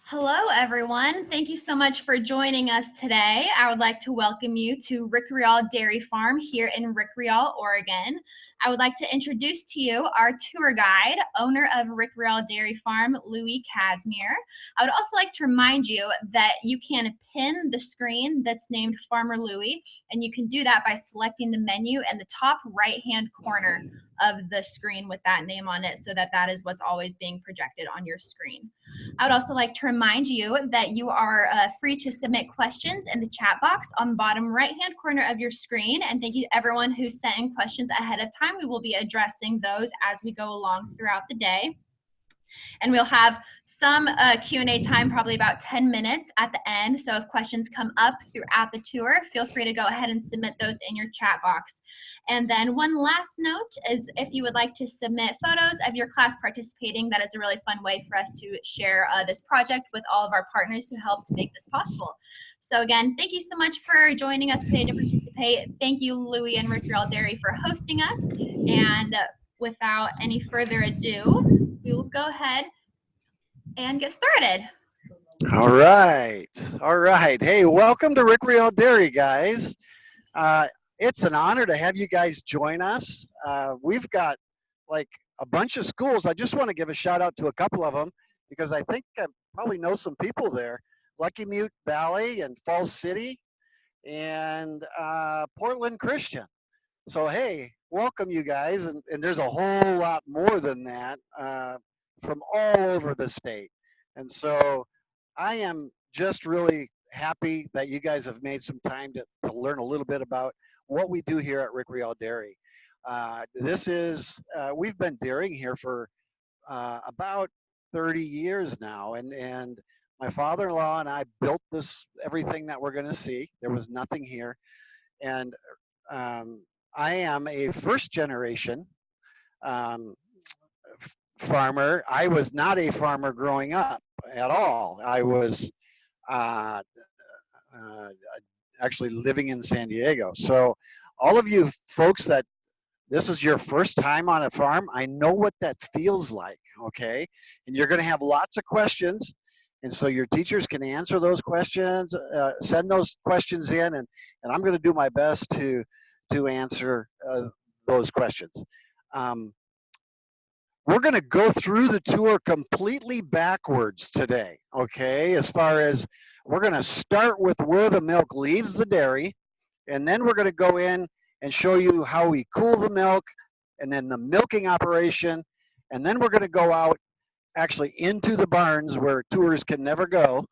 Hello, everyone. Thank you so much for joining us today. I would like to welcome you to Rickreall Dairy Farm here in Rickreall, Oregon. I would like to introduce to you our tour guide, owner of Rickreall Dairy Farm, Louis Casimir. I would also like to remind you that you can pin the screen that's named Farmer Louis, and you can do that by selecting the menu in the top right-hand corner of the screen with that name on it, so that is what's always being projected on your screen. I would also like to remind you that you are free to submit questions in the chat box on the bottom right-hand corner of your screen. And thank you to everyone who sent in questions ahead of time. We will be addressing those as we go along throughout the day. And we'll have some Q&A time, probably about 10 minutes at the end. So if questions come up throughout the tour, feel free to go ahead and submit those in your chat box. And then one last note is if you would like to submit photos of your class participating, that is a really fun way for us to share this project with all of our partners who helped make this possible. So again, thank you so much for joining us today to participate. Thank you, Louis and Rickreall Dairy, for hosting us. And without any further ado, we will go ahead and get started. All right. All right. Hey, welcome to Rickreall Dairy, guys. It's an honor to have you guys join us. We've got like a bunch of schools. I just want to give a shout out to a couple of them because I think I probably know some people there. Lucky Mute Valley and Falls City and Portland Christian. So, hey, welcome you guys. And there's a whole lot more than that from all over the state. And so I am just really happy that you guys have made some time to learn a little bit about what we do here at Rickreall Dairy. We've been dairying here for about 30 years now, and my father-in-law and I built everything that we're going to see. There was nothing here, and I am a first generation um, farmer. I was not a farmer growing up at all. I was uh, uh, actually living in San Diego. So, all of you folks that this is your first time on a farm, I know what that feels like, okay? And you're going to have lots of questions. And so your teachers can answer those questions, send those questions in, and I'm going to do my best to answer those questions. Um, we're going to go through the tour completely backwards today, okay? As far as we're going to start with where the milk leaves the dairy, and then we're going to go in and show you how we cool the milk, and then the milking operation, and then we're going to go out actually into the barns where tours can never go,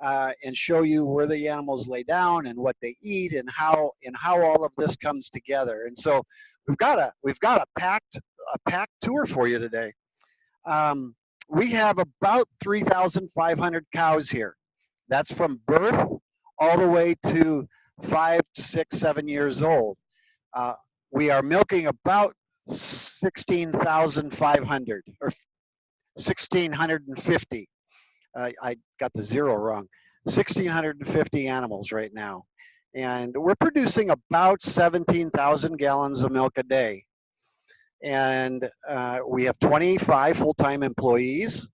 and show you where the animals lay down and what they eat and how all of this comes together. And so we've got a packed tour for you today. We have about 3,500 cows here. That's from birth all the way to 5, 6, 7 years old. We are milking about 16,500 or 1,650. I got the zero wrong. 1,650 animals right now. And we're producing about 17,000 gallons of milk a day. And we have 25 full-time employees.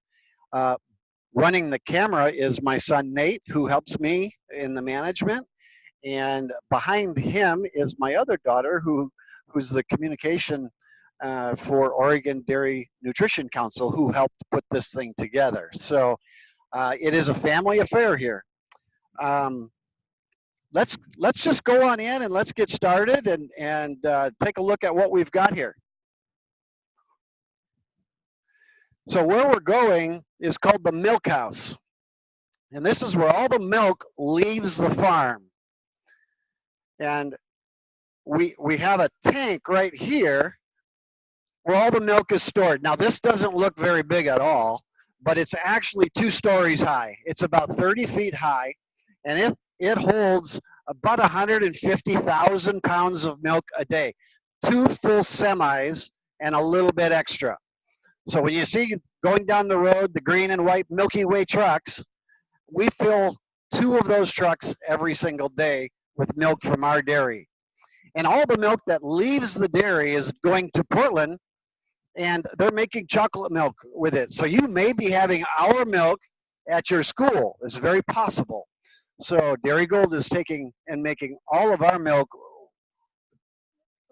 Running the camera is my son Nate, who helps me in the management. And behind him is my other daughter, who's the communication for Oregon Dairy Nutrition Council, who helped put this thing together. So it is a family affair here. Let's just go on in and let's get started and take a look at what we've got here. So where we're going is called the milk house. And this is where all the milk leaves the farm. And we have a tank right here where all the milk is stored. Now this doesn't look very big at all, but it's actually 2 stories high. It's about 30 feet high, and it holds about 150,000 pounds of milk a day. 2 full semis and a little bit extra. So when you see going down the road, the green and white Milky Way trucks, we fill 2 of those trucks every single day with milk from our dairy. And all the milk that leaves the dairy is going to Portland, and they're making chocolate milk with it. So you may be having our milk at your school. It's very possible. So Dairy Gold is taking and making all of our milk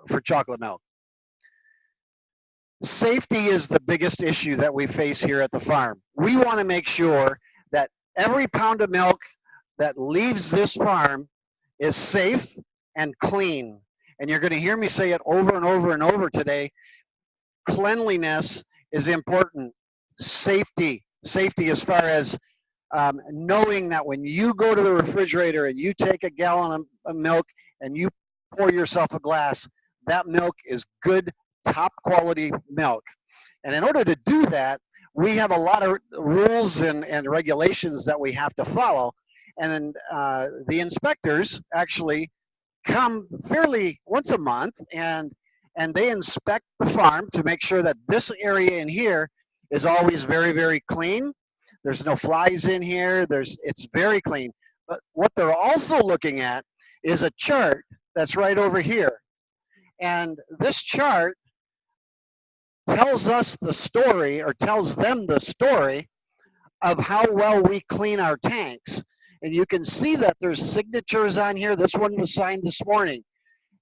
for chocolate milk. Safety is the biggest issue that we face here at the farm. We want to make sure that every pound of milk that leaves this farm is safe and clean. And you're going to hear me say it over and over and over today. Cleanliness is important. Safety as far as knowing that when you go to the refrigerator and you take a gallon of milk and you pour yourself a glass, that milk is good, top quality milk. And in order to do that, we have a lot of rules and regulations that we have to follow. And then the inspectors actually come fairly once a month, and they inspect the farm to make sure that this area in here is always very, very clean. There's no flies in here. It's very clean. But what they're also looking at is a chart that's right over here. And this chart tells us the story, or tells them the story, of how well we clean our tanks. And you can see that there's signatures on here. This one was signed this morning.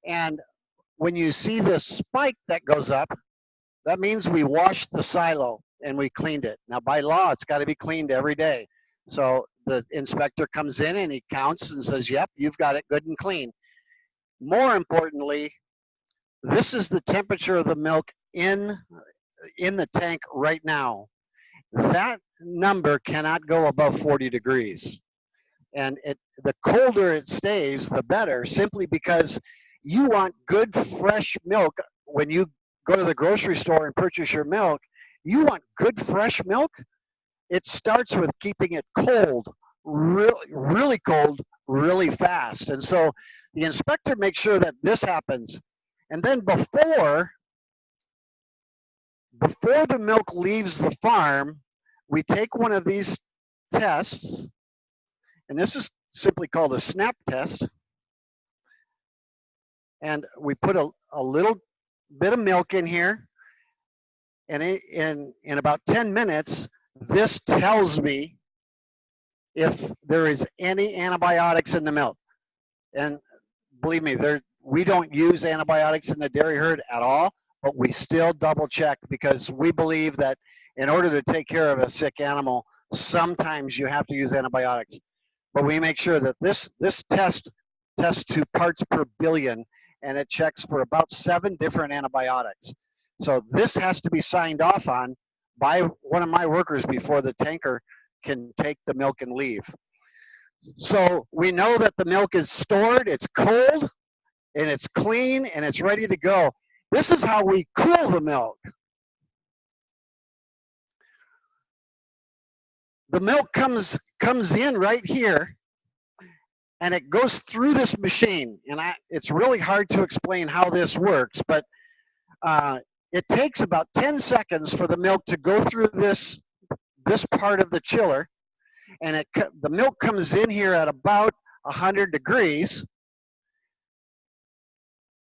And when you see this spike that goes up, that means we washed the silo and we cleaned it. Now, by law, it's got to be cleaned every day. So the inspector comes in and he counts and says, yep, you've got it good and clean. More importantly, this is the temperature of the milk in the tank right now. That number cannot go above 40 degrees. And the colder it stays, the better, simply because you want good, fresh milk. When you go to the grocery store and purchase your milk, you want good, fresh milk. It starts with keeping it cold, really, really cold, really fast. And so the inspector makes sure that this happens. And then before the milk leaves the farm, we take one of these tests, and this is simply called a snap test. And we put a little bit of milk in here, and in about 10 minutes, this tells me if there is any antibiotics in the milk. And believe me, we don't use antibiotics in the dairy herd at all, but we still double check, because we believe that in order to take care of a sick animal, sometimes you have to use antibiotics. But we make sure that this test tests to parts per billion, and it checks for about 7 different antibiotics. So this has to be signed off on by one of my workers before the tanker can take the milk and leave. So we know that the milk is stored, it's cold, and it's clean, and it's ready to go. This is how we cool the milk. The milk comes in right here, and it goes through this machine. And it's really hard to explain how this works, but it takes about 10 seconds for the milk to go through this part of the chiller, and the milk comes in here at about 100 degrees,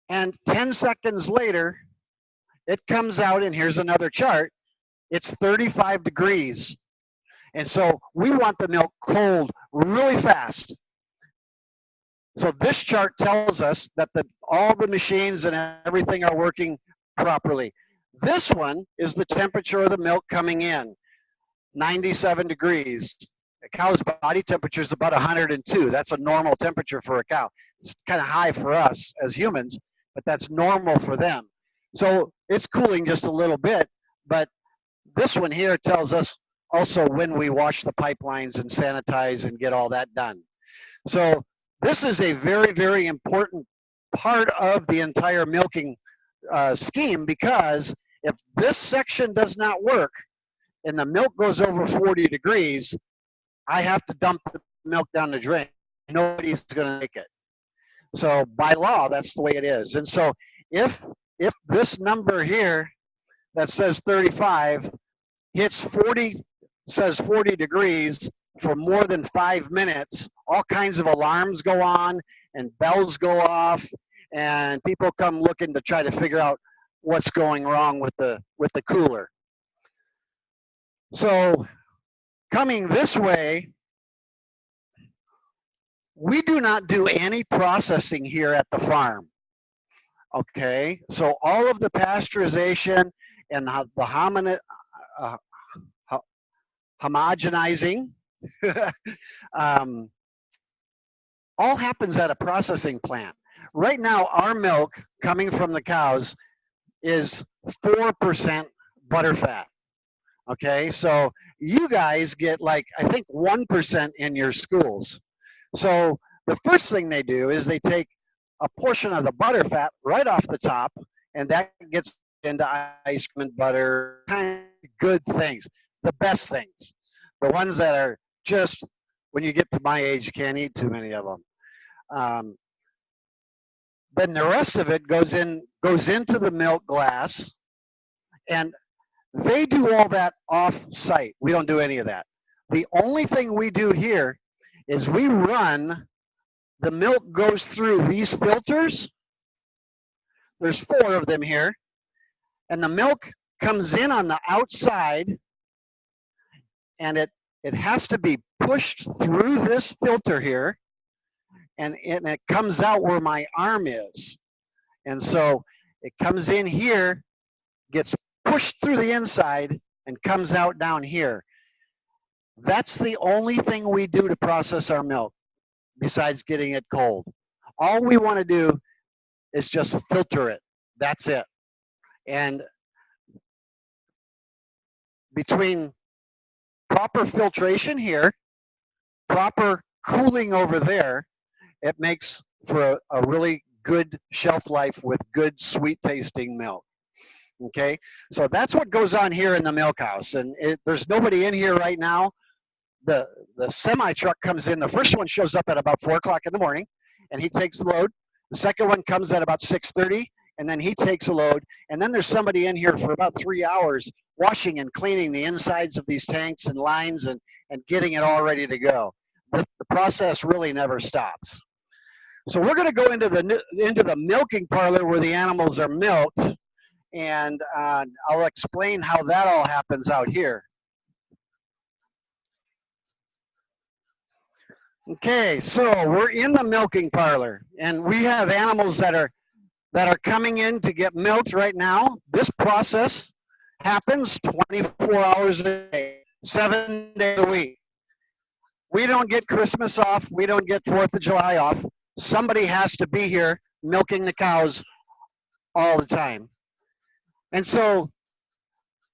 and 10 seconds later, it comes out, and here's another chart, it's 35 degrees. And so we want the milk cold really fast. So this chart tells us that all the machines and everything are working properly. This one is the temperature of the milk coming in, 97 degrees. A cow's body temperature is about 102. That's a normal temperature for a cow. It's kind of high for us as humans, but that's normal for them. So it's cooling just a little bit, but this one here tells us also when we wash the pipelines and sanitize and get all that done. So this is a very, very important part of the entire milking scheme, because if this section does not work and the milk goes over 40 degrees, I have to dump the milk down the drain. Nobody's going to make it. So by law, that's the way it is. And so if this number here that says 35 hits 40, says 40 degrees for more than 5 minutes, all kinds of alarms go on and bells go off, and people come looking to try to figure out what's going wrong with the cooler. So Coming this way, we do not do any processing here at the farm. Okay, so all of the pasteurization and uh, homogenizing um, all happens at a processing plant. Right now, our milk coming from the cows is 4% butterfat. Okay, so you guys get like, I think 1% in your schools. So the first thing they do is they take a portion of the butterfat right off the top, and that gets into ice cream and butter, kind of good things, the best things, the ones that are just, when you get to my age, you can't eat too many of them. Um, then the rest of it goes into the milk glass, and they do all that off site. We don't do any of that. The only thing we do here is we run, the milk goes through these filters. There's 4 of them here, and the milk comes in on the outside, and it has to be pushed through this filter here, and it comes out where my arm is. And so it comes in here, gets pushed through the inside, and comes out down here. That's the only thing we do to process our milk besides getting it cold. All we want to do is just filter it. That's it. And between proper filtration here, proper cooling over there, it makes for a really good shelf life with good sweet tasting milk. Okay, so that's what goes on here in the milk house, and there's nobody in here right now. The semi truck comes in. The first one shows up at about 4 o'clock in the morning, and he takes the load. The second one comes at about 6:30, and then he takes a load. And then there's somebody in here for about 3 hours washing and cleaning the insides of these tanks and lines and getting it all ready to go. The process really never stops. So we're going to go into the milking parlor where the animals are milked, and I'll explain how that all happens out here. Okay, so we're in the milking parlor, and we have animals that are coming in to get milked right now. This process happens 24 hours a day, 7 days a week. We don't get Christmas off. We don't get 4th of July off. Somebody has to be here milking the cows all the time. And so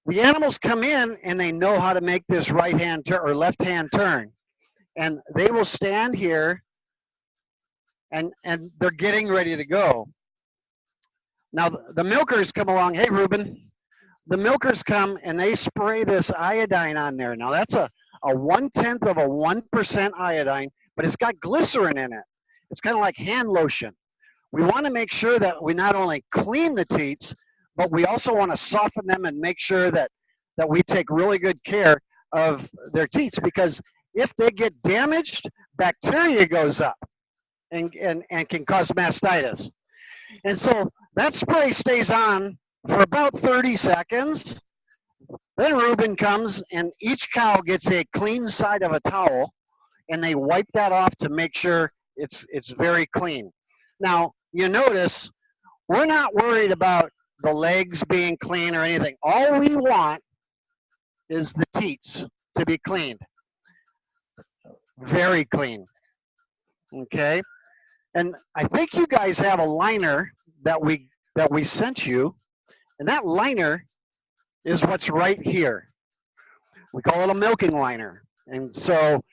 the animals come in and they know how to make this right-hand turn or left-hand turn. And they will stand here and they're getting ready to go. Now the milkers come along. Hey, Ruben. The milkers come and they spray this iodine on there. Now that's a 1/10 of a 1% iodine, but it's got glycerin in it. It's kind of like hand lotion. We want to make sure that we not only clean the teats, but we also want to soften them and make sure that we take really good care of their teats, because if they get damaged, bacteria goes up and can cause mastitis. And so that spray stays on for about 30 seconds. Then Ruben comes and each cow gets a clean side of a towel, and they wipe that off to make sure it's very clean. Now, you notice we're not worried about the legs being clean or anything. All we want is the teats to be cleaned. Very clean. Okay? And I think you guys have a liner that we sent you, and that liner is what's right here. We call it a milking liner. And so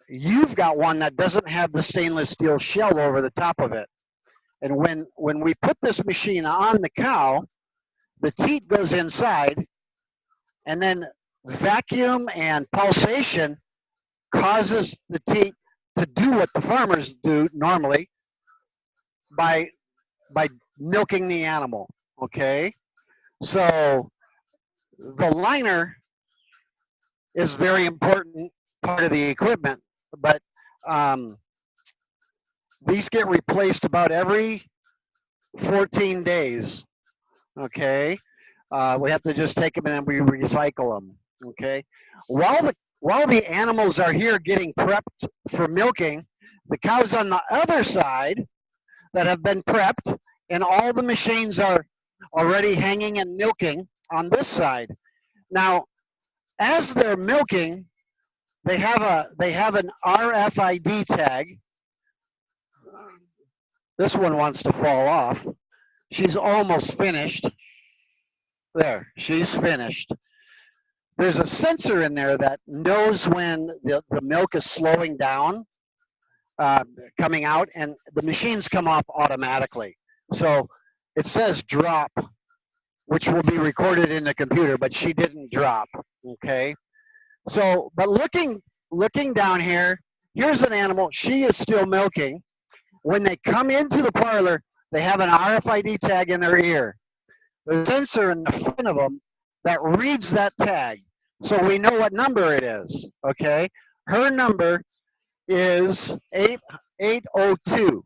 you've got one that doesn't have the stainless steel shell over the top of it. And when we put this machine on the cow, the teat goes inside, and then vacuum and pulsation causes the teat to do what the farmers do normally by milking the animal. Okay, so the liner is very important part of the equipment, but these get replaced about every 14 days. Okay, we have to just take them and we recycle them. Okay, while while the animals are here getting prepped for milking, the cows on the other side that have been prepped, and all the machines are already hanging and milking on this side. Now, as they're milking, they have an RFID tag. This one wants to fall off. She's almost finished. There, she's finished. There's a sensor in there that knows when the milk is slowing down, uh, coming out, and the machines come off automatically. So it says drop, which will be recorded in the computer, but she didn't drop. Okay. So, but looking down here, here's an animal. She is still milking. When they come into the parlor, they have an RFID tag in their ear. There's a sensor in the front of them that reads that tag, so we know what number it is. Okay, her number is 802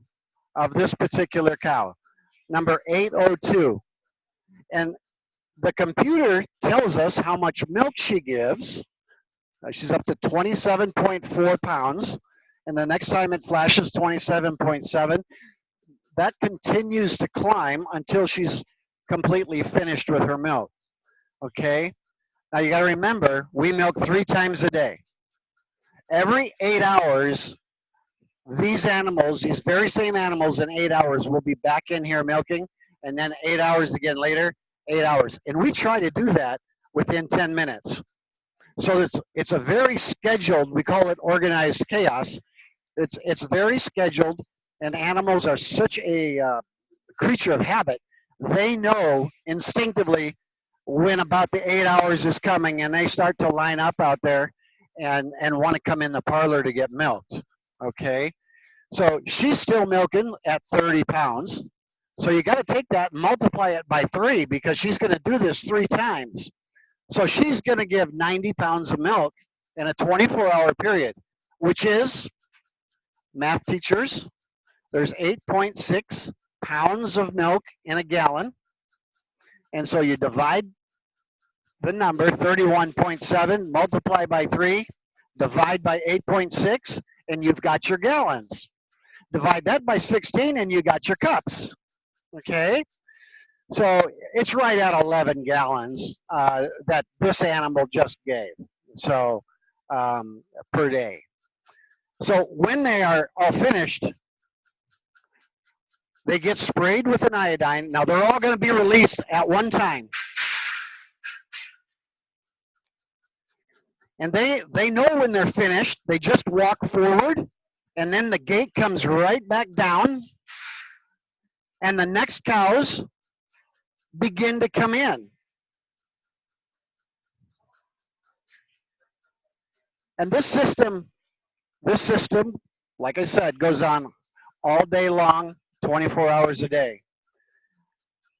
of this particular cow, number 802, and the computer tells us how much milk she gives. She's up to 27.4 pounds, and the next time it flashes 27.7, that continues to climb until she's completely finished with her milk. Okay? Now you got to remember, we milk 3 times a day. Every 8 hours, these animals, these very same animals in 8 hours will be back in here milking, and then 8 hours again later, 8 hours. And we try to do that within 10 minutes. So it's a very scheduled, we call it organized chaos. It's very scheduled, and animals are such a creature of habit. They know instinctively when about the 8 hours is coming, and they start to line up out there and want to come in the parlor to get milked. Okay, so she's still milking at 30 pounds. So you got to take that and multiply it by 3, because she's going to do this 3 times. So she's going to give 90 pounds of milk in a 24-hour period, which is, math teachers, there's 8.6 pounds of milk in a gallon. And so you divide the number, 31.7, multiply by 3, divide by 8.6, and you've got your gallons. Divide that by 16, and you got your cups. Okay? So it's right at 11 gallons that this animal just gave, so per day. So when they are all finished, they get sprayed with an iodine. Now they're all going to be released at one time. And they know when they're finished. They just walk forward, and then the gate comes right back down, and the next cows begin to come in. And this system, like I said, goes on all day long, 24 hours a day.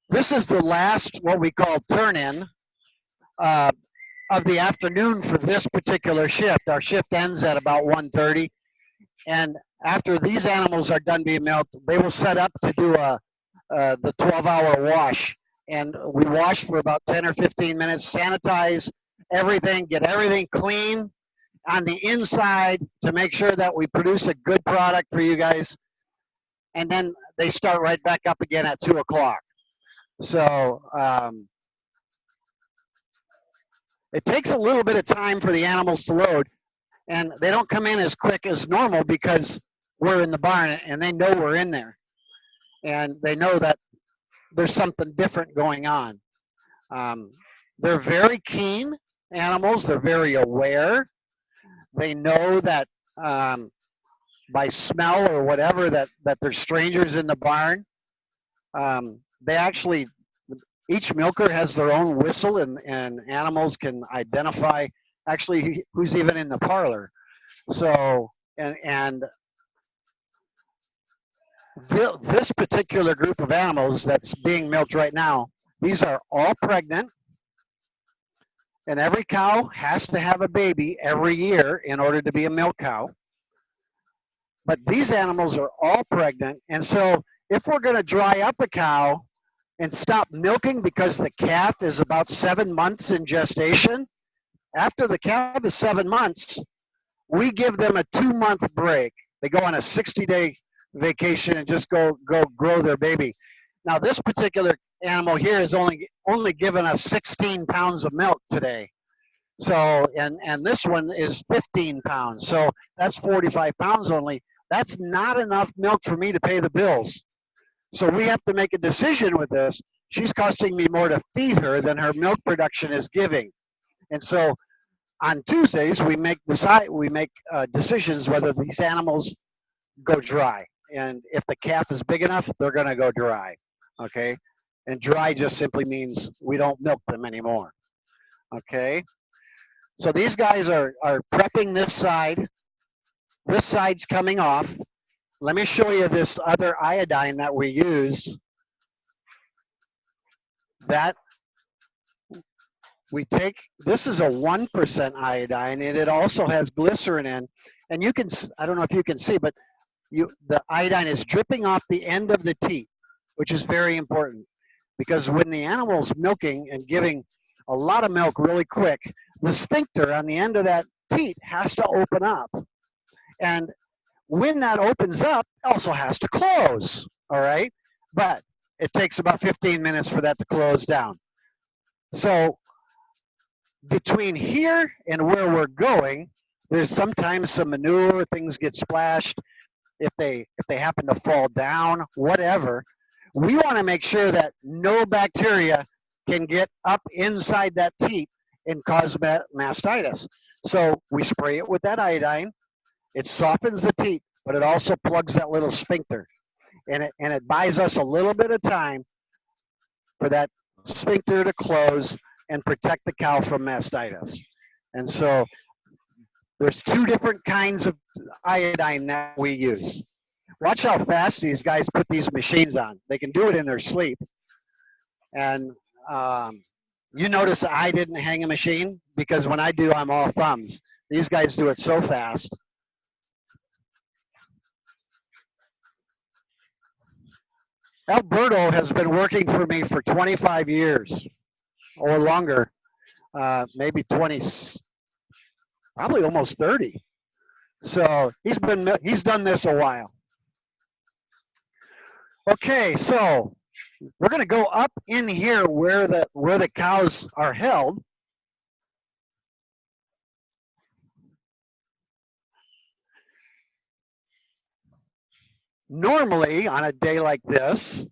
This is the last, what we call turn-in of the afternoon for this particular shift. Our shift ends at about 1:30, and after these animals are done being milked, they will set up to do the 12-hour wash. And we wash for about 10 or 15 minutes, sanitize everything, get everything clean on the inside to make sure that we produce a good product for you guys. And then they start right back up again at 2 o'clock. So it takes a little bit of time for the animals to load, and they don't come in as quick as normal because we're in the barn and they know we're in there. And they know that there's something different going on. They're very keen animals. They're very aware. They know that by smell or whatever that there's strangers in the barn. They actually, each milker has their own whistle, and animals can identify actually who's even in the parlor. So, and this particular group of animals that's being milked right now, these are all pregnant, and every cow has to have a baby every year in order to be a milk cow. But these animals are all pregnant, and so if we're going to dry up a cow and stop milking because the calf is about 7 months in gestation, After the calf is 7 months, we give them a 2-month break. They go on a 60-day vacation and just go grow their baby. Now this particular animal here is only given us 16 pounds of milk today. So and this one is 15 pounds. So that's 45 pounds only. That's not enough milk for me to pay the bills. So we have to make a decision with this. She's costing me more to feed her than her milk production is giving. And so on Tuesdays we make decisions whether these animals go dry. And if the calf is big enough, they're going to go dry. Okay, and dry just simply means we don't milk them anymore. Okay, so these guys are prepping this side. This side's coming off. Let me show you this other iodine that we use. That we take, this is a 1% iodine, and it also has glycerin in. And you can, I don't know if you can see, but the iodine is dripping off the end of the teat, which is very important. Because when the animal's milking and giving a lot of milk really quick, the sphincter on the end of that teat has to open up. And when that opens up, it also has to close, all right? But it takes about 15 minutes for that to close down. So between here and where we're going, there's sometimes some manure, things get splashed, if they happen to fall down, whatever. We want to make sure that no bacteria can get up inside that teat and cause mastitis. So we spray it with that iodine. It softens the teat, but it also plugs that little sphincter. And it buys us a little bit of time for that sphincter to close and protect the cow from mastitis. And so there's 2 different kinds of iodine that we use. Watch how fast these guys put these machines on. They can do it in their sleep. And you notice I didn't hang a machine because when I do, I'm all thumbs. These guys do it so fast. Alberto has been working for me for 25 years or longer, maybe 20, probably almost 30. So he's done this a while. Okay, so we're going to go up in here where the cows are held. Normally, on a day like this,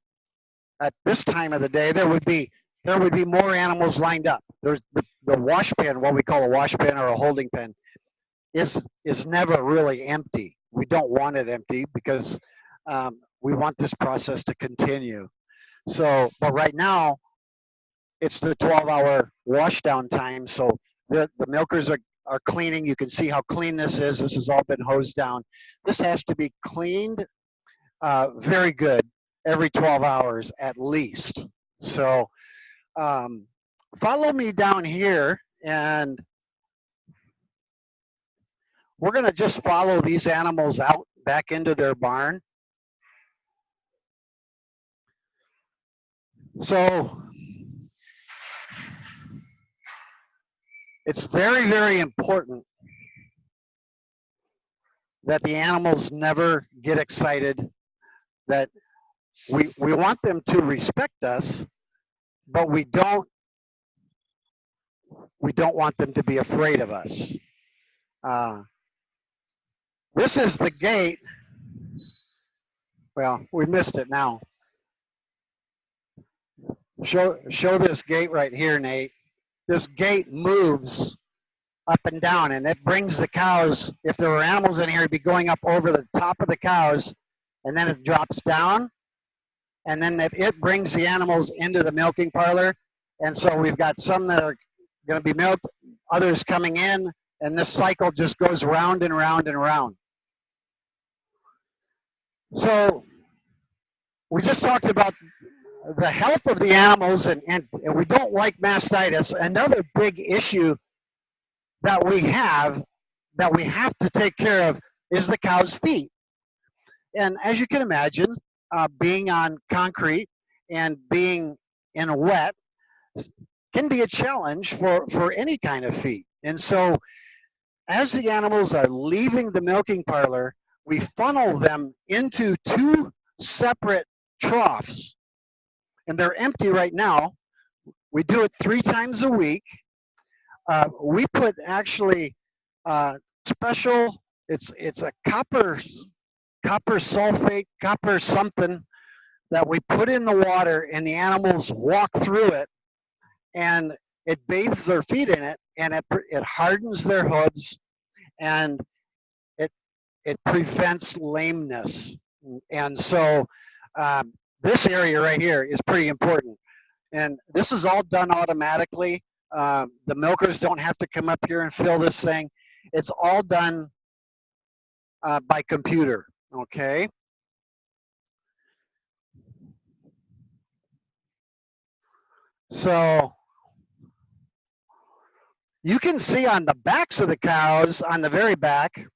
at this time of the day, there would be more animals lined up. There's the wash pen, what we call a wash pen or a holding pen, is never really empty. We don't want it empty because we want this process to continue. So, but right now, it's the 12-hour wash down time. So the milkers are cleaning. You can see how clean this is. This has all been hosed down. This has to be cleaned very good every 12 hours at least. So follow me down here, and we're going to just follow these animals out back into their barn. So it's very, very important that the animals never get excited, that we want them to respect us, but we don't want them to be afraid of us. This is the gate. Well, we missed it now. Show this gate right here, Nate. This gate moves up and down, and it brings the cows, if there were animals in here, it'd be going up over the top of the cows, and then it drops down, and then it brings the animals into the milking parlor. And so we've got some that are going to be milked, others coming in, and this cycle just goes round and round and round. So we just talked about the health of the animals, and we don't like mastitis. Another big issue that we have to take care of is the cow's feet. And as you can imagine, being on concrete and being in wet can be a challenge for any kind of feet. And so as the animals are leaving the milking parlor, we funnel them into two separate troughs. And they're empty right now. We do it 3 times a week. We put actually special, it's a copper sulfate, copper something that we put in the water, and the animals walk through it, and it bathes their feet in it, and it hardens their hooves, and it prevents lameness. And so this area right here is pretty important. And this is all done automatically. The milkers don't have to come up here and fill this thing. It's all done by computer, okay? So you can see on the backs of the cows, on the very back,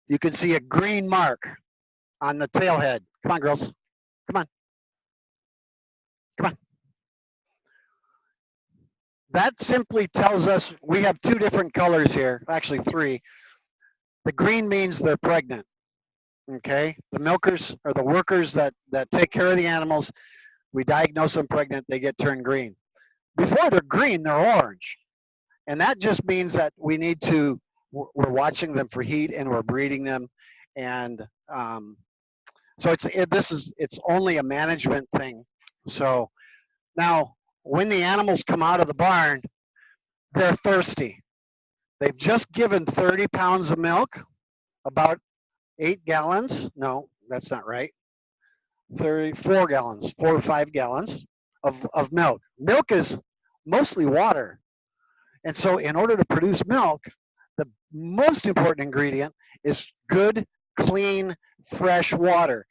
you can see a green mark on the tail head. Come on, girls. Come on. Come on. That simply tells us we have 2 different colors here, actually 3. The green means they're pregnant, okay? The milkers or the workers that take care of the animals, we diagnose them pregnant, they get turned green. Before they're green, they're orange. And that just means that we need to, we're watching them for heat and we're breeding them. And so it's only a management thing. So now when the animals come out of the barn, they're thirsty. They've just given 30 pounds of milk, about 8 gallons. No, that's not right. 34 gallons, 4 or 5 gallons of milk. Milk is mostly water. And so in order to produce milk, the most important ingredient is good, clean, fresh water.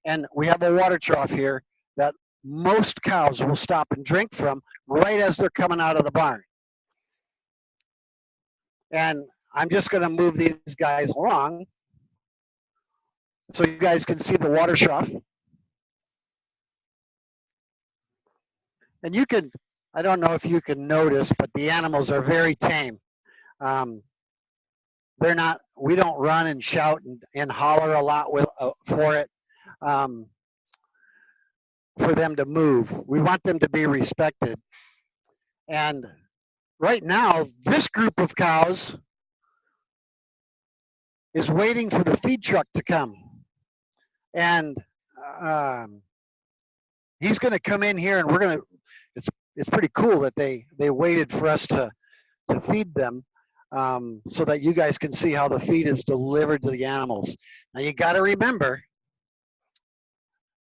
And we have a water trough here that most cows will stop and drink from right as they're coming out of the barn. And I'm just going to move these guys along so you guys can see the water trough. And you can, I don't know if you can notice, but the animals are very tame. They're not, we don't run and shout and holler a lot for it, for them to move. We want them to be respected. And right now, this group of cows is waiting for the feed truck to come. And he's going to come in here, and we're going to, it's pretty cool that they waited for us to feed them, so that you guys can see how the feed is delivered to the animals. Now you got to remember,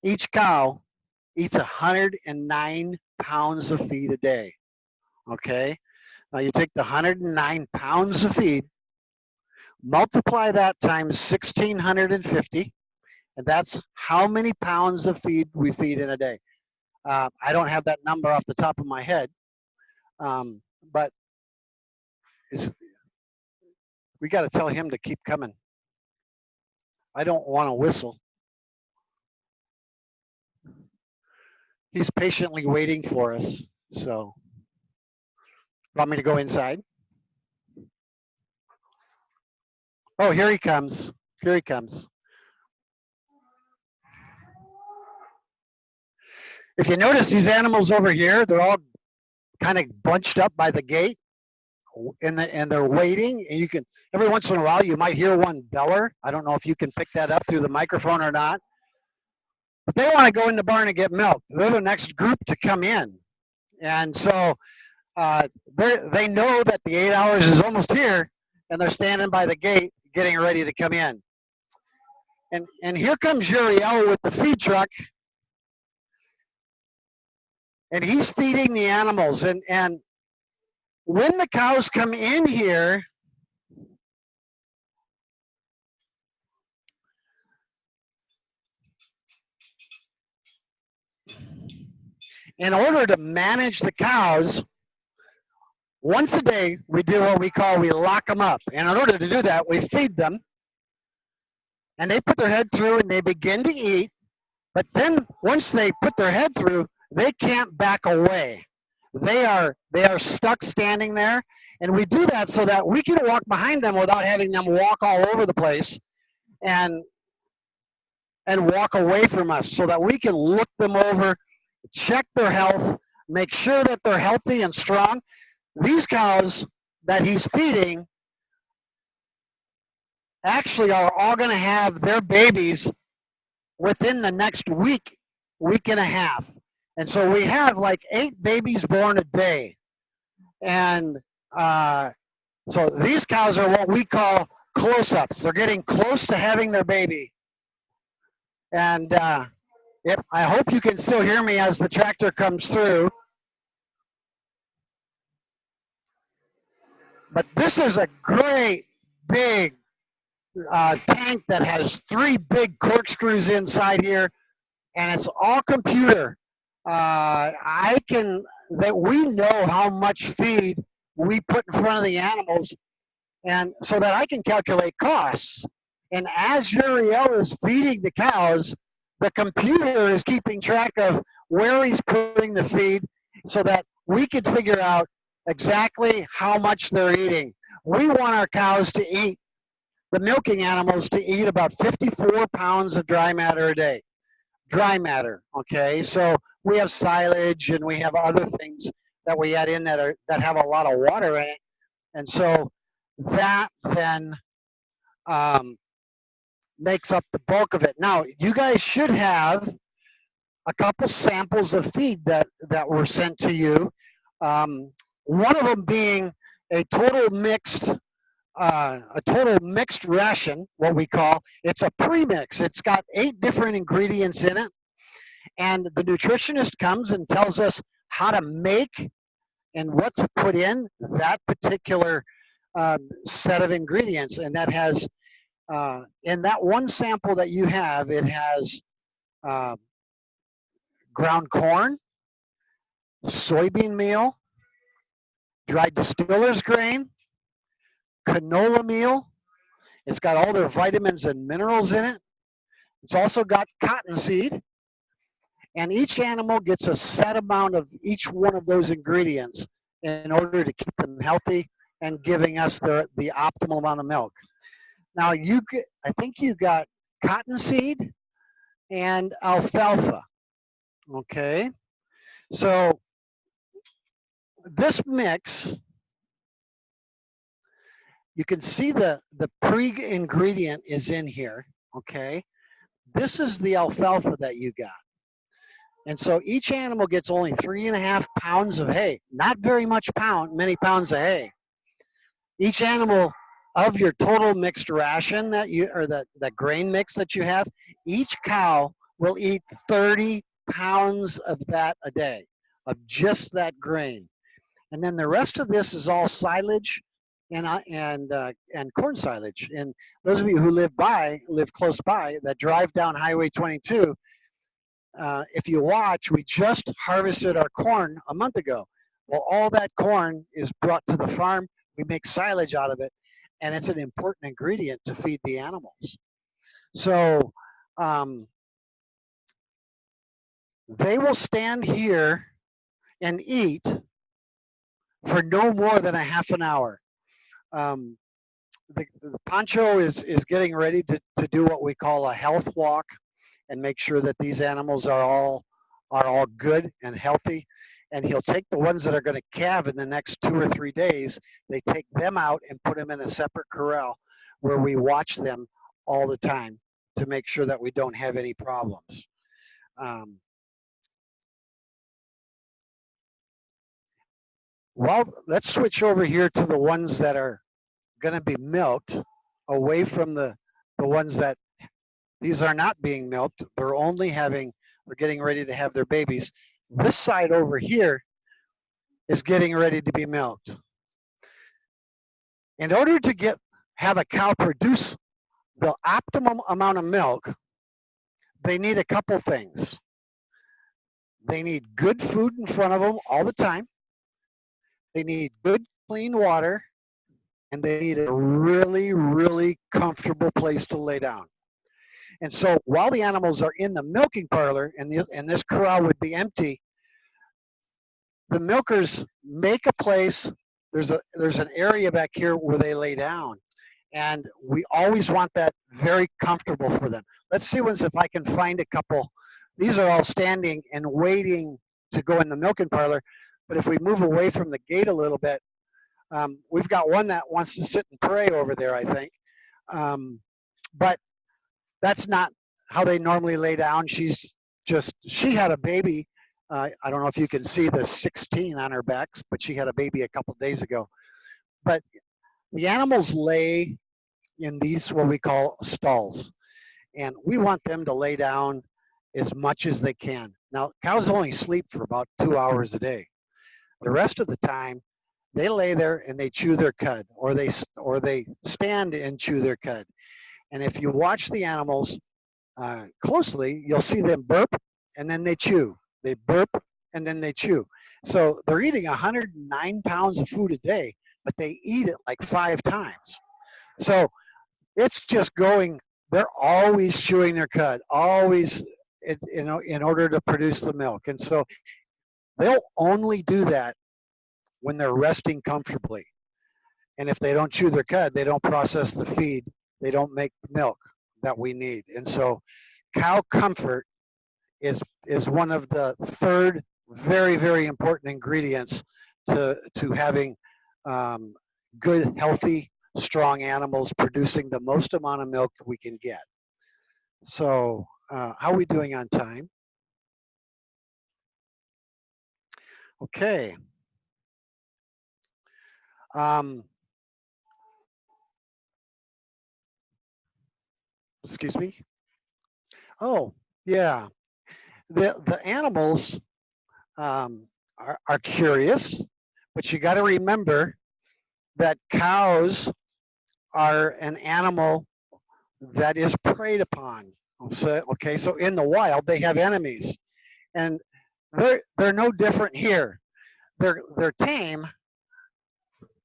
each cow eats 109 pounds of feed a day. Okay, now you take the 109 pounds of feed, multiply that times 1,650, and that's how many pounds of feed we feed in a day. I don't have that number off the top of my head, but we got to tell him to keep coming. I don't want to whistle. He's patiently waiting for us. So, want me to go inside? Oh, here he comes. Here he comes. If you notice these animals over here, they're all kind of bunched up by the gate, and they're waiting. And you can, every once in a while, you might hear one beller. I don't know if you can pick that up through the microphone or not. But they want to go in the barn and get milk. They're the next group to come in. And so they know that the 8 hours is almost here, and they're standing by the gate getting ready to come in. And here comes Rickreall with the feed truck, and he's feeding the animals. And when the cows come in here, in order to manage the cows, once a day we do what we lock them up. And in order to do that, we feed them, and they put their head through and they begin to eat. But then once they put their head through, they can't back away. They are stuck standing there, and we do that so that we can walk behind them without having them walk all over the place and walk away from us, so that we can look them over, check their health, make sure that they're healthy and strong. These cows that he's feeding actually are all going to have their babies within the next week, week and a half. And so we have like 8 babies born a day. And so these cows are what we call close-ups. They're getting close to having their baby. And yep, I hope you can still hear me as the tractor comes through. But this is a great big tank that has 3 big corkscrews inside here, and it's all computer. That we know how much feed we put in front of the animals, and so that I can calculate costs. And as Uriel is feeding the cows, the computer is keeping track of where he's putting the feed, so that we can figure out exactly how much they're eating. We want our cows to eat, the milking animals to eat about 54 pounds of dry matter a day. Dry matter, okay? So we have silage and we have other things that we add in that have a lot of water in it. And so that then makes up the bulk of it. Now, you guys should have a couple samples of feed that were sent to you. One of them being a total mixed ration, what we call. It's a premix. It's got 8 different ingredients in it, and the nutritionist comes and tells us how to make and what's put in that particular set of ingredients. And that has, in that one sample that you have, it has ground corn, soybean meal, dried distiller's grain, canola meal. It's got all their vitamins and minerals in it. It's also got cottonseed. And each animal gets a set amount of each one of those ingredients in order to keep them healthy and giving us the optimal amount of milk. Now, I think you got cottonseed and alfalfa. Okay, so this mix, you can see the pre-ingredient is in here. Okay, this is the alfalfa that you got. And so each animal gets only 3.5 pounds of hay. Not very many pounds of hay. Each animal of your total mixed ration that grain mix that you have, each cow will eat 30 pounds of that a day, of just that grain. And then the rest of this is all silage and corn silage. And those of you who live close by, that drive down Highway 22, if you watch, we just harvested our corn a month ago. Well, all that corn is brought to the farm. We make silage out of it, and it's an important ingredient to feed the animals. So they will stand here and eat for no more than a half an hour. The Pancho is getting ready to do what we call a health walk and make sure that these animals are all good and healthy. And he'll take the ones that are going to calve in the next 2 or 3 days. They take them out and put them in a separate corral where we watch them all the time to make sure that we don't have any problems. Well, let's switch over here to the ones that are going to be milked, away from the ones that these are not being milked. They're getting ready to have their babies. This side over here is getting ready to be milked. In order to have a cow produce the optimum amount of milk, they need a couple things. They need good food in front of them all the time. They need good, clean water, and they need a really, really comfortable place to lay down. And so while the animals are in the milking parlor and this corral would be empty, the milkers make a place. There's an area back here where they lay down, and we always want that very comfortable for them. Let's see if I can find a couple. These are all standing and waiting to go in the milking parlor. But if we move away from the gate a little bit, we've got one that wants to sit and pray over there, I think. But that's not how they normally lay down. She had a baby. I don't know if you can see the 16 on her back, but she had a baby a couple days ago. But the animals lay in these, what we call stalls, and we want them to lay down as much as they can. Now, cows only sleep for about 2 hours a day. The rest of the time, they lay there and they chew their cud, or they stand and chew their cud. And if you watch the animals closely, you'll see them burp and then they chew. They burp and then they chew. So they're eating 109 pounds of food a day, but they eat it like 5 times. So it's just going. They're always chewing their cud, always, in order to produce the milk. And so they'll only do that when they're resting comfortably. And if they don't chew their cud, they don't process the feed. They don't make the milk that we need. And so cow comfort is one of the third very, very important ingredients to having good, healthy, strong animals producing the most amount of milk we can get. So how are we doing on time? Okay. Excuse me. Oh, yeah. The animals are curious, but you got to remember that cows are an animal that is preyed upon. So, okay, so in the wild they have enemies, and they're no different here. They're tame,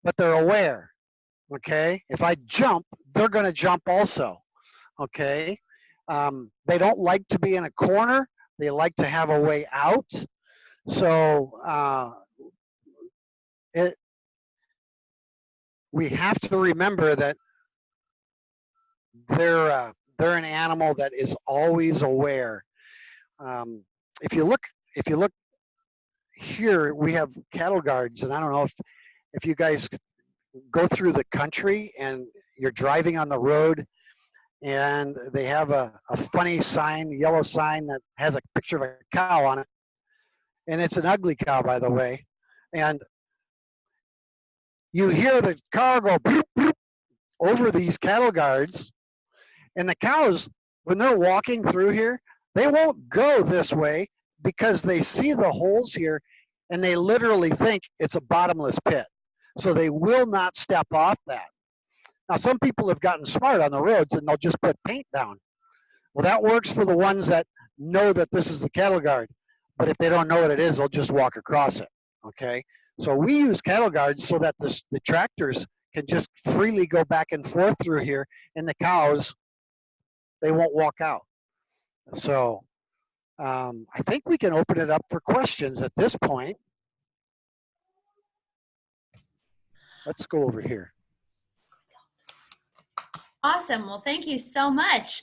but they're aware. Okay, if I jump, they're going to jump also. Okay, they don't like to be in a corner. They like to have a way out. So we have to remember that they're an animal that is always aware. If you look here, we have cattle guards, and I don't know if you guys go through the country and you're driving on the road, and they have a funny sign, yellow sign that has a picture of a cow on it, and it's an ugly cow, by the way, and you hear the car go boop, boop, over these cattle guards, and the cows, when they're walking through here, they won't go this way because they see the holes here and they literally think it's a bottomless pit. So they will not step off that. Now, some people have gotten smart on the roads and they'll just put paint down. Well, that works for the ones that know that this is the cattle guard. But if they don't know what it is, they'll just walk across it. Okay? So we use cattle guards so that the tractors can just freely go back and forth through here, and the cows, they won't walk out. So I think we can open it up for questions at this point. Let's go over here. Awesome. Well, thank you so much.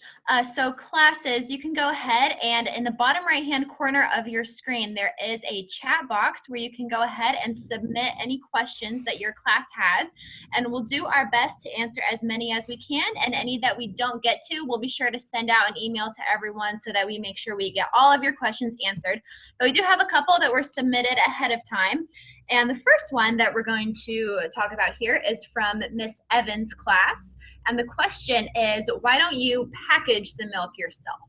So classes, you can go ahead and in the bottom right-hand corner of your screen, there is a chat box where you can go ahead and submit any questions that your class has, and we'll do our best to answer as many as we can, and any that we don't get to, we'll be sure to send out an email to everyone so that we make sure we get all of your questions answered. But we do have a couple that were submitted ahead of time. And the first one that we're going to talk about here is from Miss Evans' class. And the question is, why don't you package the milk yourself?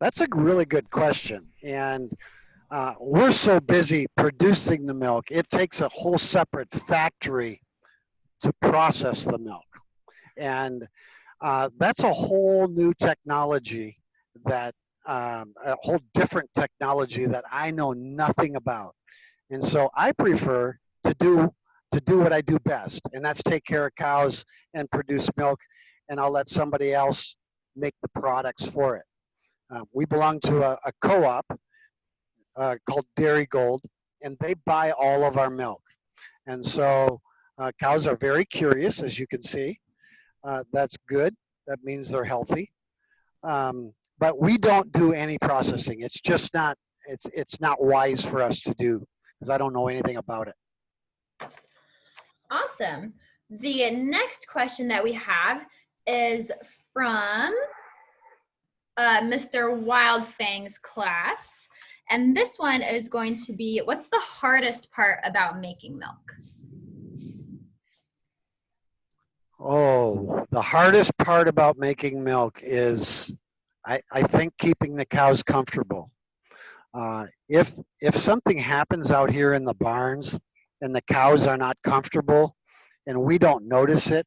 That's a really good question. And we're so busy producing the milk, it takes a whole separate factory to process the milk. And that's a whole new technology that a whole different technology that I know nothing about. And so I prefer to do what I do best, and that's take care of cows and produce milk, and I'll let somebody else make the products for it. We belong to a co-op, called Dairy Gold, and they buy all of our milk. And so cows are very curious, as you can see. That's good. That means they're healthy. But we don't do any processing. It's just not. It's not wise for us to do because I don't know anything about it. Awesome. The next question that we have is from Mr. Wildfang's class. And this one is going to be, what's the hardest part about making milk? Oh, the hardest part about making milk is, I think, keeping the cows comfortable. If something happens out here in the barns and the cows are not comfortable and we don't notice it,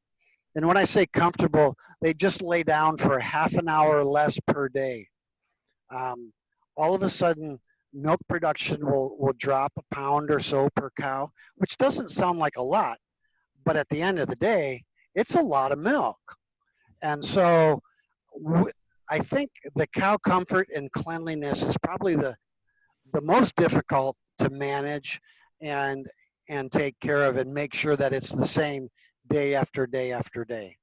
and when I say comfortable, they just lay down for half an hour or less per day. All of a sudden, milk production will drop a pound or so per cow, which doesn't sound like a lot, but at the end of the day, it's a lot of milk. And so I think the cow comfort and cleanliness is probably the most difficult to manage and and take care of and make sure that it's the same day after day after day.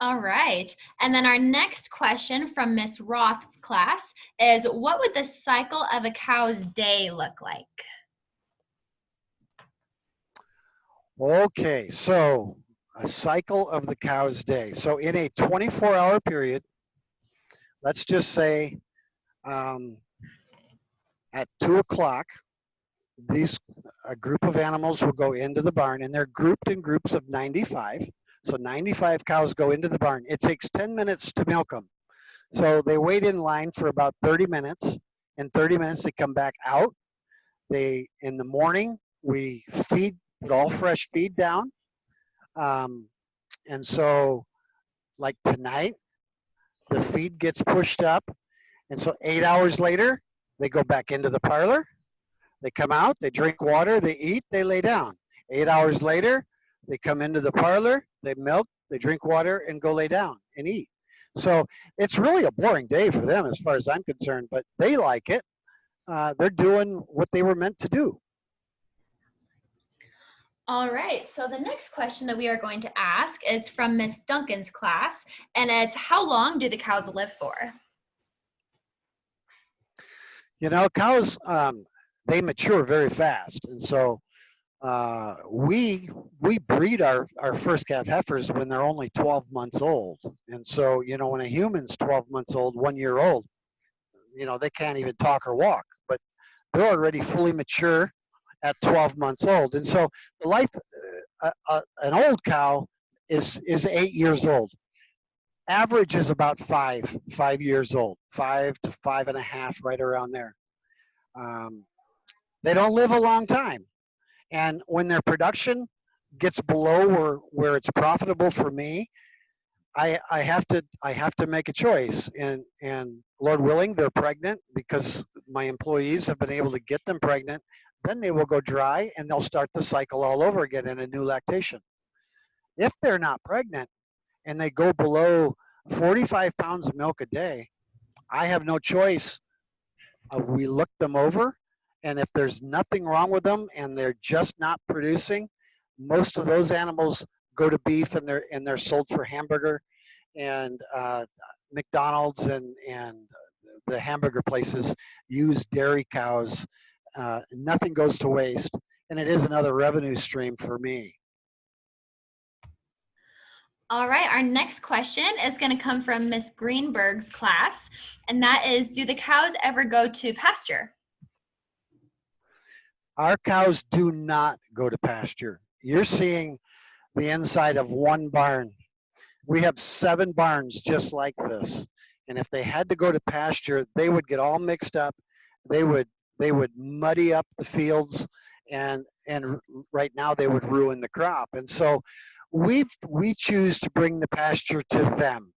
All right. And then our next question from Miss Roth's class is, what would the cycle of a cow's day look like? Okay, so a cycle of the cow's day. So in a 24-hour period, let's just say at 2 o'clock, a group of animals will go into the barn, and they're grouped in groups of 95. So 95 cows go into the barn. It takes 10 minutes to milk them. So they wait in line for about 30 minutes. In 30 minutes, they come back out. In the morning, we put all fresh feed down. And so, like tonight, the feed gets pushed up. And so 8 hours later, they go back into the parlor. They come out, they drink water, they eat, they lay down. 8 hours later, they come into the parlor, they milk, they drink water, and go lay down and eat. So it's really a boring day for them as far as I'm concerned, but they like it. They're doing what they were meant to do. All right, so the next question that we are going to ask is from Miss Duncan's class, and it's, how long do the cows live for? You know, cows, they mature very fast. And so we breed our first calf heifers when they're only 12 months old. And so, you know, when a human's 12 months old, 1 year old, you know, they can't even talk or walk, but they're already fully mature at 12 months old. And so the life, an old cow is 8 years old. Average is about 5 years old, 5 to 5.5, right around there. Um, they don't live a long time. And when their production gets below where it's profitable for me, I have to make a choice. And Lord willing, they're pregnant because my employees have been able to get them pregnant. Then they will go dry and they'll start the cycle all over again in a new lactation. If they're not pregnant and they go below 45 pounds of milk a day, I have no choice. We look them over, and if there's nothing wrong with them and they're just not producing, most of those animals go to beef, and they're sold for hamburger. And McDonald's and the hamburger places use dairy cows. Nothing goes to waste, and it is another revenue stream for me. All right, our next question is going to come from Miss Greenberg's class, and that is, do the cows ever go to pasture? Our cows do not go to pasture. You're seeing the inside of one barn. We have 7 barns just like this. And if they had to go to pasture, they would get all mixed up. They would muddy up the fields, and right now they would ruin the crop. And so we choose to bring the pasture to them.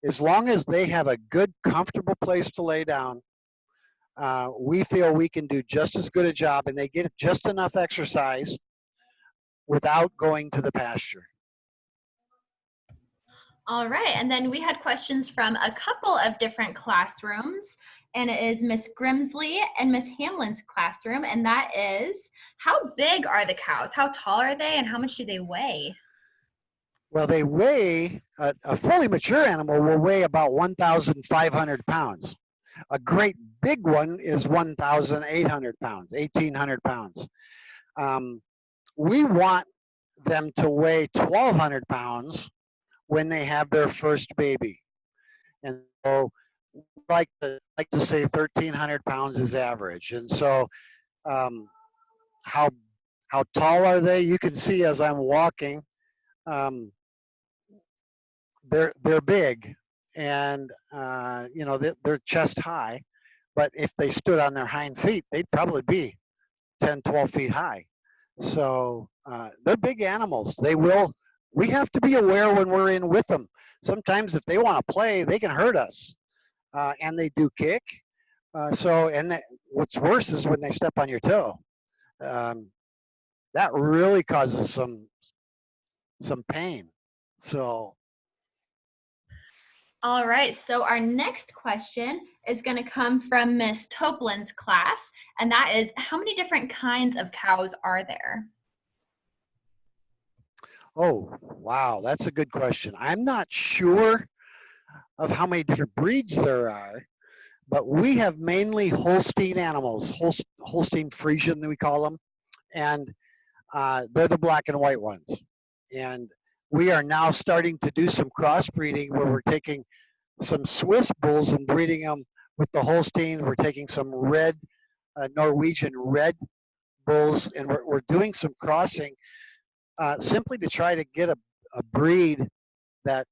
As long as they have a good, comfortable place to lay down, we feel we can do just as good a job, and they get just enough exercise without going to the pasture. All right, and then we had questions from a couple of different classrooms, and it is Miss Grimsley and Miss Hamlin's classroom, and that is, how big are the cows? How tall are they, and how much do they weigh? Well, they weigh, a fully mature animal will weigh about 1,500 pounds. A great big one is 1,800 pounds, 1,800 pounds. We want them to weigh 1,200 pounds when they have their first baby. And so like to say 1,300 pounds is average. And so um, how tall are they? You can see as I'm walking, they're big, and you know, they're chest high. But if they stood on their hind feet, they'd probably be 10, 12 feet high. So they're big animals. We have to be aware when we're in with them. Sometimes if they want to play, they can hurt us, and they do kick. What's worse is when they step on your toe. Um, that really causes some pain. So All right, so our next question is going to come from Miss Toplin's class, and that is, how many different kinds of cows are there? oh wow, that's a good question. I'm not sure of how many different breeds there are, but we have mainly Holstein animals, Holstein Friesian we call them, and they're the black and white ones. And we are now starting to do some crossbreeding where we're taking some Swiss bulls and breeding them with the Holstein. We're taking some red, Norwegian red bulls, and we're doing some crossing simply to try to get a breed that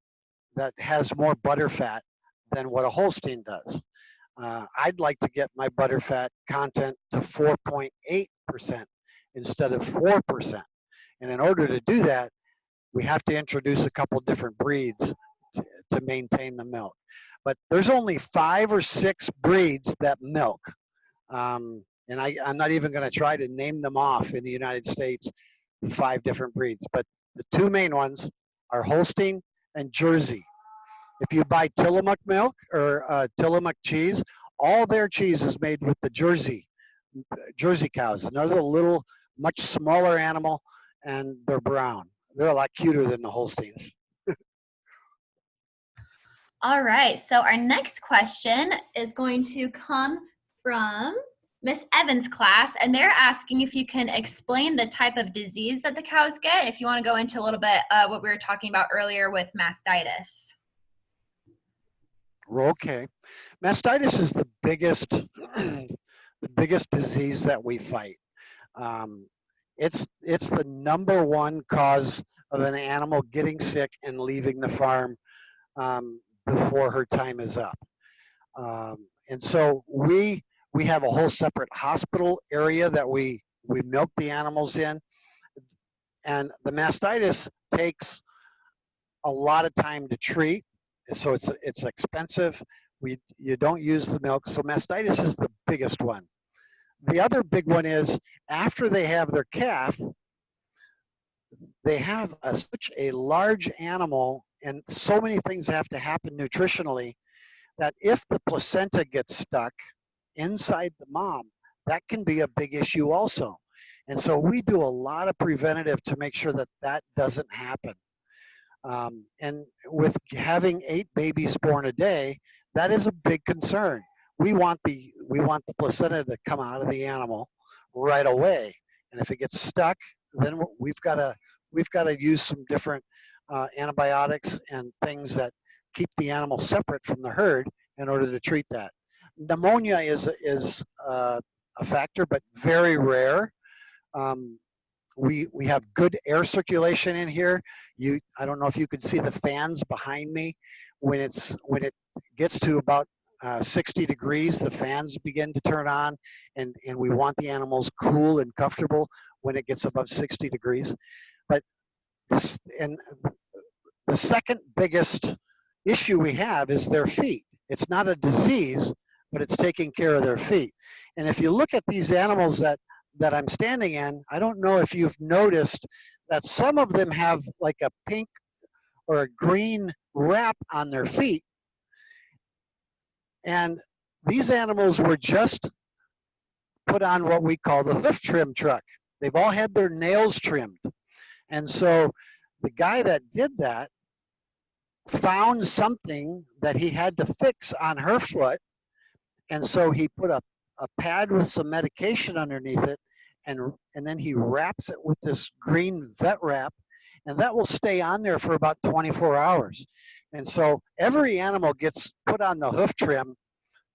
has more butter fat than what a Holstein does. I'd like to get my butterfat content to 4.8% instead of 4%. And in order to do that, we have to introduce a couple different breeds to maintain the milk. But there's only 5 or 6 breeds that milk. And I'm not even going to try to name them off in the United States, 5 different breeds. But the 2 main ones are Holstein and Jersey. If you buy Tillamook milk or Tillamook cheese, all their cheese is made with the Jersey cows. And those are a little, much smaller animal, and they're brown. They're a lot cuter than the Holsteins. All right, so our next question is going to come from Miss Evans' class, and they're asking if you can explain the type of disease that the cows get, if you want to go into a little bit what we were talking about earlier with mastitis. Okay. Mastitis is the biggest, the biggest disease that we fight. Um, it's the #1 cause of an animal getting sick and leaving the farm before her time is up. And so we have a whole separate hospital area that we milk the animals in, and the mastitis takes a lot of time to treat, so it's expensive. You don't use the milk, so mastitis is the biggest one. The other big one is after they have their calf, they have such a large animal, and so many things have to happen nutritionally that if the placenta gets stuck inside the mom, that can be a big issue also. And so we do a lot of preventative to make sure that that doesn't happen. And with having 8 babies born a day, that is a big concern. We want the placenta to come out of the animal right away, and if it gets stuck, then we've got to use some different antibiotics and things that keep the animal separate from the herd in order to treat that. Pneumonia is a factor, but very rare. We have good air circulation in here. I don't know if you can see the fans behind me. When it gets to about 60 degrees, the fans begin to turn on, and we want the animals cool and comfortable when it gets above 60 degrees. But the second biggest issue we have is their feet. It's not a disease, but it's taking care of their feet. And if you look at these animals that I'm standing in, I don't know if you've noticed that some of them have like a pink or a green wrap on their feet. And these animals were just put on what we call the hoof trim truck. They've all had their nails trimmed. And so the guy that did that found something that he had to fix on her foot. And so he put a pad with some medication underneath it, and then he wraps it with this green vet wrap, and that will stay on there for about 24 hours. And so every animal gets put on the hoof trim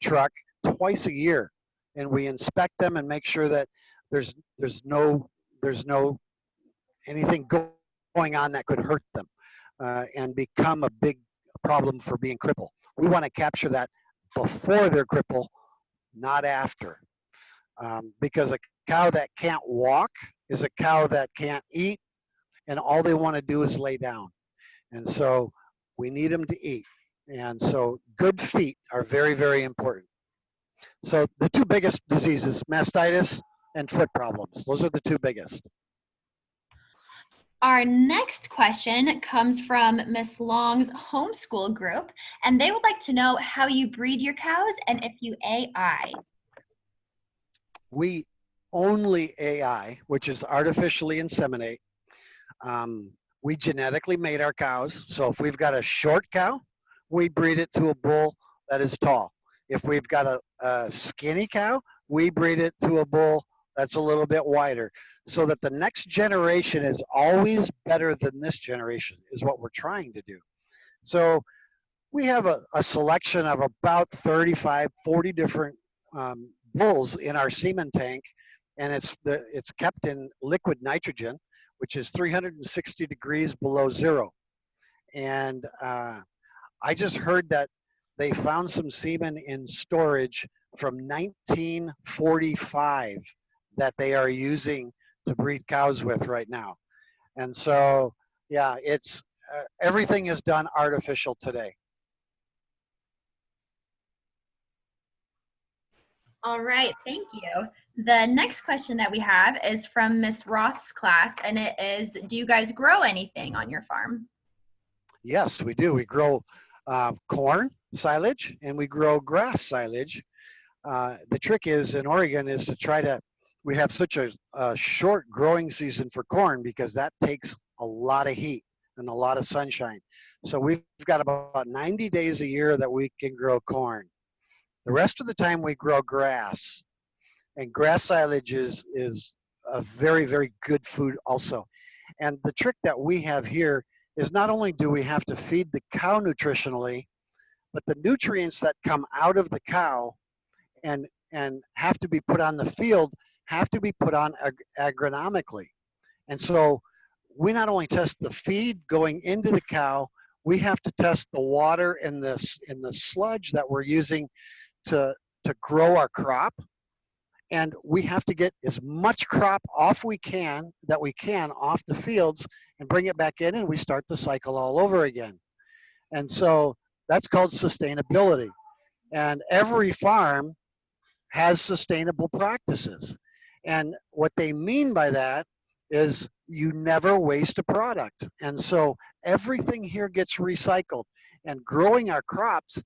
truck twice a year, and we inspect them and make sure that there's there's no there's no anything going on that could hurt them and become a big problem for being crippled. We want to capture that before they're crippled, not after, because a cow that can't walk is a cow that can't eat, and all they want to do is lay down. And so we need them to eat. And so good feet are very, very important. So the two biggest diseases, mastitis and foot problems, those are the two biggest. Our next question comes from Miss Long's homeschool group, and they would like to know how you breed your cows and if you AI. We only AI, which is artificially inseminate. We genetically made our cows. So if we've got a short cow, we breed it to a bull that is tall. If we've got a skinny cow, we breed it to a bull that's a little bit wider, so that the next generation is always better than this generation, is what we're trying to do. So we have a selection of about 35, 40 different bulls in our semen tank, and it's kept in liquid nitrogen, which is 360 degrees below zero. And I just heard that they found some semen in storage from 1945 that they are using to breed cows with right now. And so, yeah, it's everything is done artificial today. All right, thank you. The next question that we have is from Miss Roth's class, and it is, do you guys grow anything on your farm? Yes, we do. We grow corn silage and we grow grass silage. The trick is in Oregon is to try to, we have such a short growing season for corn because that takes a lot of heat and a lot of sunshine. So we've got about 90 days a year that we can grow corn. The rest of the time we grow grass, and grass silage is a very, very good food also. And the trick that we have here is not only do we have to feed the cow nutritionally, but the nutrients that come out of the cow and have to be put on the field have to be put on agronomically. And so we not only test the feed going into the cow, we have to test the water and the sludge that we're using to grow our crop. And we have to get as much crop off we can off the fields and bring it back in, and we start the cycle all over again. And so that's called sustainability. And every farm has sustainable practices. And what they mean by that is you never waste a product. And so everything here gets recycled. And growing our crops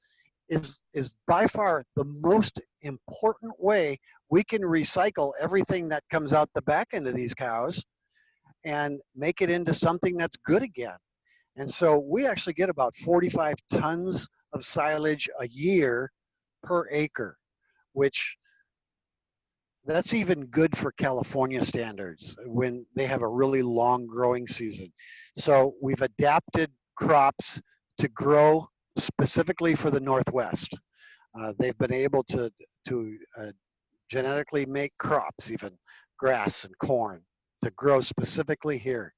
is by far the most important way we can recycle everything that comes out the back end of these cows and make it into something that's good again. And so we actually get about 45 tons of silage a year per acre, which that's even good for California standards when they have a really long growing season. So we've adapted crops to grow specifically for the Northwest. They've been able to genetically make crops, even grass and corn, to grow specifically here.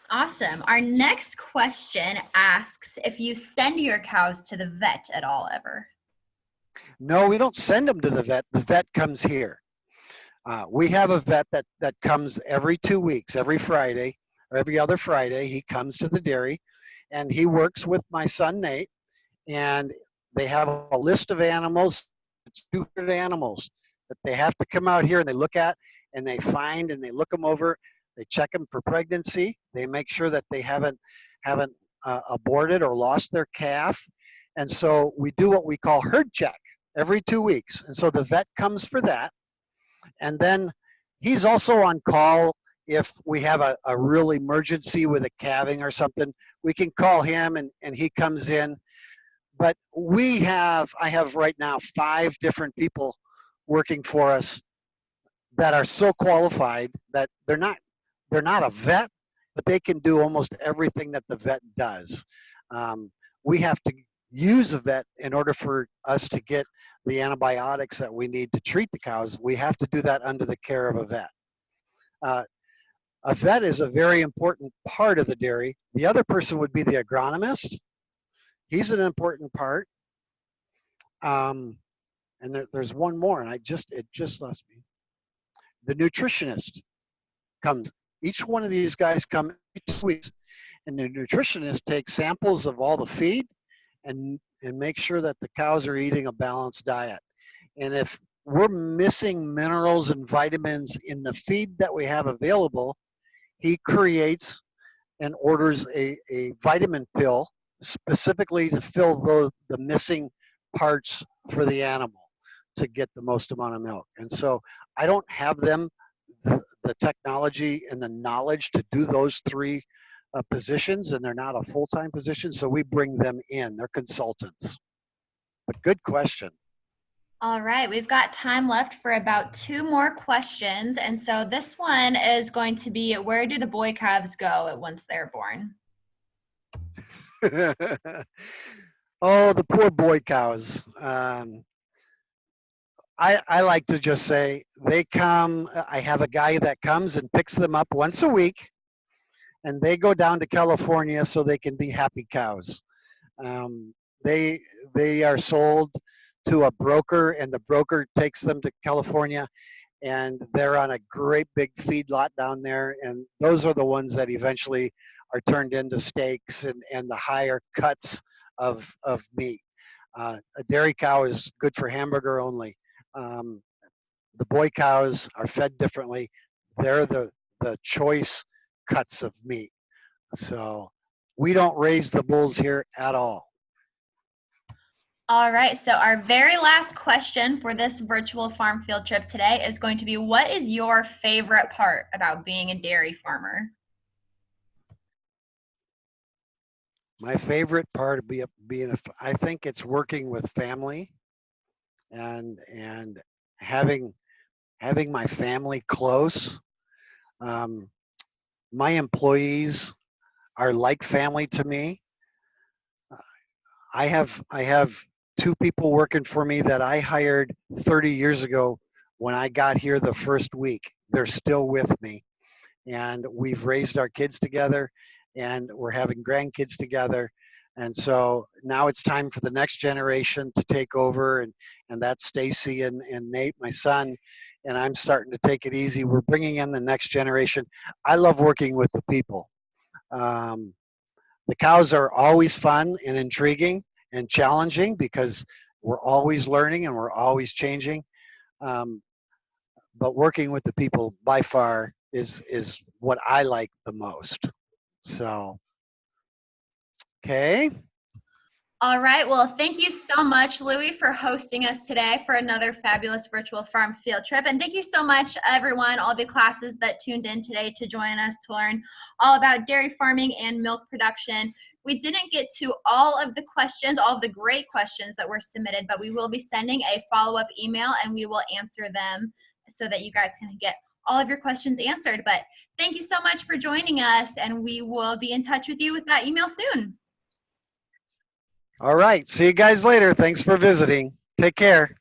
Awesome. Our next question asks if you send your cows to the vet at all ever. No, we don't send them to the vet. The vet comes here. We have a vet that comes every 2 weeks, every Friday or every other Friday. He comes to the dairy and he works with my son Nate, and they have a list of animals. It's 200 animals that they have to come out here and they look at and they find and they look them over. They check them for pregnancy. They make sure that they haven't aborted or lost their calf. And so we do what we call herd check every 2 weeks. And so the vet comes for that. And then he's also on call if we have a real emergency with a calving or something. We can call him and he comes in. But I have right now 5 different people working for us that are so qualified that they're not a vet, but they can do almost everything that the vet does. We have to use a vet in order for us to get the antibiotics that we need to treat the cows. We have to do that under the care of a vet. Uh, a vet is a very important part of the dairy. The other person would be the agronomist. He's an important part. Um, and there's one more, and it just lost me. The nutritionist comes. Each one of these guys come every 2 weeks, and the nutritionist takes samples of all the feed and make sure that the cows are eating a balanced diet. And if we're missing minerals and vitamins in the feed that we have available, he creates and orders a vitamin pill specifically to fill the missing parts for the animal to get the most amount of milk. And so I don't have the technology and the knowledge to do those 3 positions, and they're not a full-time position, so we bring them in. They're consultants. But good question. All right, we've got time left for about 2 more questions. And so this one is going to be, where do the boy calves go once they're born? Oh, the poor boy cows. I like to just say they come, I have a guy that comes and picks them up once a week, and they go down to California so they can be happy cows. Um, they they are sold to a broker, and the broker takes them to California, and they're on a great big feedlot down there, and those are the ones that eventually are turned into steaks and the higher cuts of meat. A dairy cow is good for hamburger only. Um, the boy cows are fed differently. They're the choice cuts of meat. So we don't raise the bulls here at all. All right, so our very last question for this virtual farm field trip today is going to be, what is your favorite part about being a dairy farmer? My favorite part of I think it's working with family and having my family close. Um, my employees are like family to me. I have 2 people working for me that I hired 30 years ago when I got here the first week. They're still with me, and we've raised our kids together, and we're having grandkids together. And so now it's time for the next generation to take over, and that's Stacy and Nate, my son, and I'm starting to take it easy. We're bringing in the next generation. I love working with the people. Um, the cows are always fun and intriguing and challenging because we're always learning and we're always changing. Um, but working with the people by far is what I like the most. So, okay. All right, well, thank you so much, Louie, for hosting us today for another fabulous virtual farm field trip. And thank you so much, everyone, all the classes that tuned in today to join us to learn all about dairy farming and milk production. We didn't get to all of the questions, all of the great questions that were submitted, but we will be sending a follow-up email and we will answer them so that you guys can get all of your questions answered. But thank you so much for joining us, and we will be in touch with you with that email soon. All right. See you guys later. Thanks for visiting. Take care.